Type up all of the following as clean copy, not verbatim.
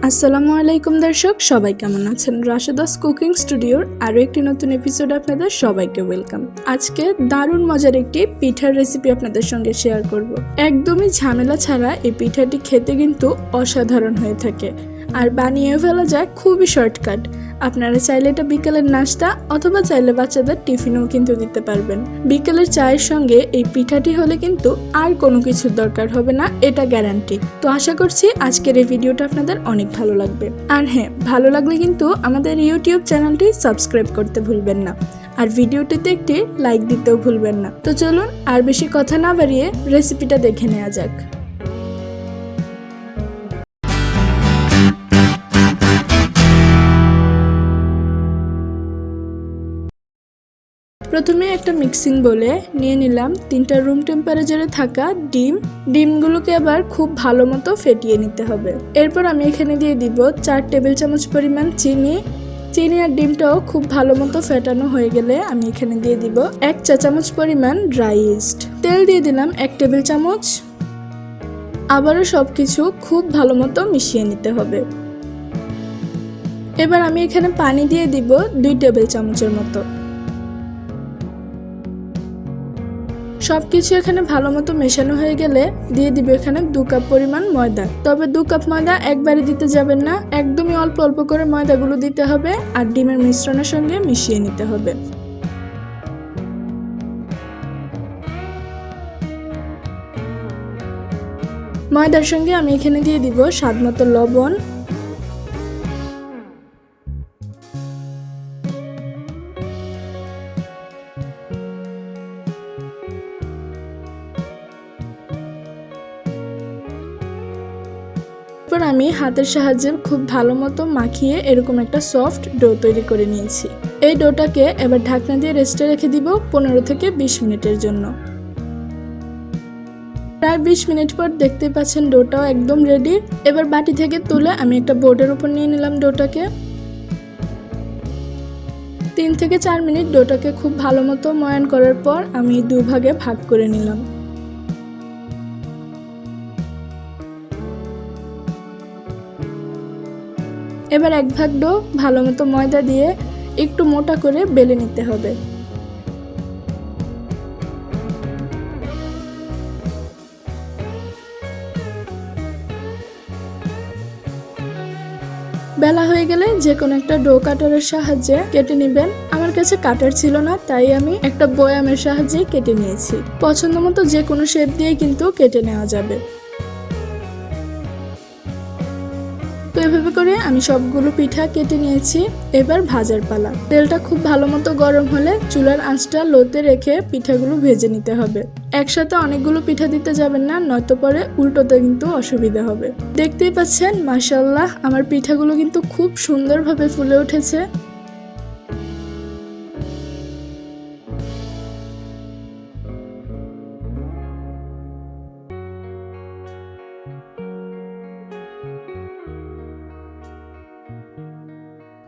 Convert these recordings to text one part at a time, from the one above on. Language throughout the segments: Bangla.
আসসালামু আলাইকুম দর্শক, সবাই কেমন আছেন? রাশেদাস কুকিং স্টুডিওর আরও একটি নতুন এপিসোডে আপনাদের সবাইকে ওয়েলকাম। আজকে দারুণ মজার একটি পিঠার রেসিপি আপনাদের সঙ্গে শেয়ার করব। একদমই ঝামেলা ছাড়া এই পিঠাটি খেতে কিন্তু অসাধারণ হয়ে থাকে আর বানিয়ে ফেলা যায় খুবই শর্টকাট। আপনারা চাইলে এটা বিকেলের নাস্তা অথবা চাইলে বাচ্চাদের টিফিনেও কিন্তু দিতে পারবেন। বিকেলের চায়ের সঙ্গে এই পিঠাটি হলে কিন্তু আর কোনো কিছুর দরকার হবে না, এটা গ্যারান্টি। তো আশা করছি আজকের এই ভিডিওটা আপনাদের অনেক ভালো লাগবে। আর হ্যাঁ, ভালো লাগলে কিন্তু আমাদের ইউটিউব চ্যানেলটি সাবস্ক্রাইব করতে ভুলবেন না, আর ভিডিওটিতে একটি লাইক দিতেও ভুলবেন না। তো চলুন আর বেশি কথা না বাড়িয়ে রেসিপিটা দেখে নেওয়া যাক। প্রথমে একটা মিক্সিং বলে নিয়ে নিলাম 3টা রুম টেম্পারেচারে থাকা ডিমগুলোকে আবার খুব ভালো মতো ফেটিয়ে নিতে হবে। এরপর আমি এখানে দিয়ে দিব 4 টেবিল চামচ পরিমাণ চিনি আর ডিমটাও খুব ভালো মতো ফেটানো হয়ে গেলে আমি এখানে দিয়ে দিব 1 চা চামচ পরিমাণ ড্রাই ইস্ট। তেল দিয়ে দিলাম 1 টেবিল চামচ। আবারও সবকিছু খুব ভালো মতো মিশিয়ে নিতে হবে। এবার আমি এখানে পানি দিয়ে দিব 2 টেবিল চামচের মতো। সবকিছু এখানে ভালো মতো মেশানো হয়ে গেলে দিয়ে দিব এখানে 2 কাপ পরিমাণ ময়দা। তবে 2 কাপ ময়দা একবারে দিতে যাবেন না, একদমই অল্প অল্প করে ময়দাগুলো দিতে হবে আর ডিমের মিশ্রণের সঙ্গে মিশিয়ে নিতে হবে। ময়দার সঙ্গে আমি এখানে দিয়ে দিব স্বাদমতো লবণ, এরপর আমি হাতের সাহায্যে খুব ভালো মতো মাখিয়ে এরকম একটা সফট ডো তৈরি করে নিয়েছি। এই ডোটাকে এবার ঢাকনা দিয়ে রেস্টে রেখে দিব 15 থেকে 20 মিনিটের জন্য। প্রায় 20 মিনিট পর দেখতে পাচ্ছেন ডোটাও একদম রেডি। এবার বাটি থেকে তুলে আমি একটা বোর্ডের উপর নিয়ে নিলাম ডোটাকে। 3 থেকে 4 মিনিট ডোটাকে খুব ভালো মতো ময়ান করার পর আমি 2 ভাগে ভাগ করে নিলাম। এবার 1 ভাগ ডো ভালো মতো ময়দা দিয়ে একটু মোটা করে বেলে নিতে হবে। বেলা হয়ে গেলে যে কোনো একটা ডো কাটারের সাহায্যে কেটে নেবেন। আমার কাছে কাটার ছিল না, তাই আমি একটা বয়ামের সাহায্যে কেটে নিয়েছি। পছন্দ মতো যে কোনো শেপ দিয়ে কিন্তু কেটে নেওয়া যাবে। তো এভাবে করে আমি সবগুলো পিঠা কেটে নিয়েছি। এবার ভাজার পালা। তেলটা খুব ভালো মতো গরম হলে চুলার আঁচটা লোতে রেখে পিঠাগুলো ভেজে নিতে হবে। একসাথে অনেকগুলো পিঠা দিতে যাবেন না, নয়তো পরে উল্টোতে কিন্তু অসুবিধা হবে। দেখতেই পাচ্ছেন মাশাআল্লাহ আমার পিঠাগুলো কিন্তু খুব সুন্দরভাবে ফুলে উঠেছে।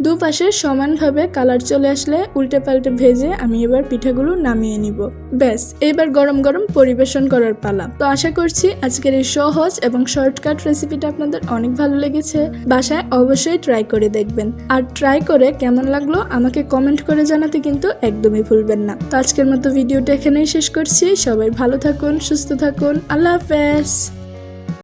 দুপাশে সমানভাবে কালার চলে আসলে উল্টে পাল্টে ভেজে আমি এবার পিঠাগুলো নামিয়ে নিব। ব্যাস, এবার গরম গরম পরিবেশন করার পালা। তো আশা করছি আজকের এই সহজ এবং শর্টকাট রেসিপিটা আপনাদের অনেক ভালো লেগেছে। বাসায় অবশ্যই ট্রাই করে দেখবেন, আর ট্রাই করে কেমন লাগলো আমাকে কমেন্ট করে জানাতে কিন্তু একদমই ভুলবেন না। তো আজকের মতো ভিডিওটা এখানেই শেষ করছি। সবাই ভালো থাকুন, সুস্থ থাকুন, আল্লাহ হাফেজ।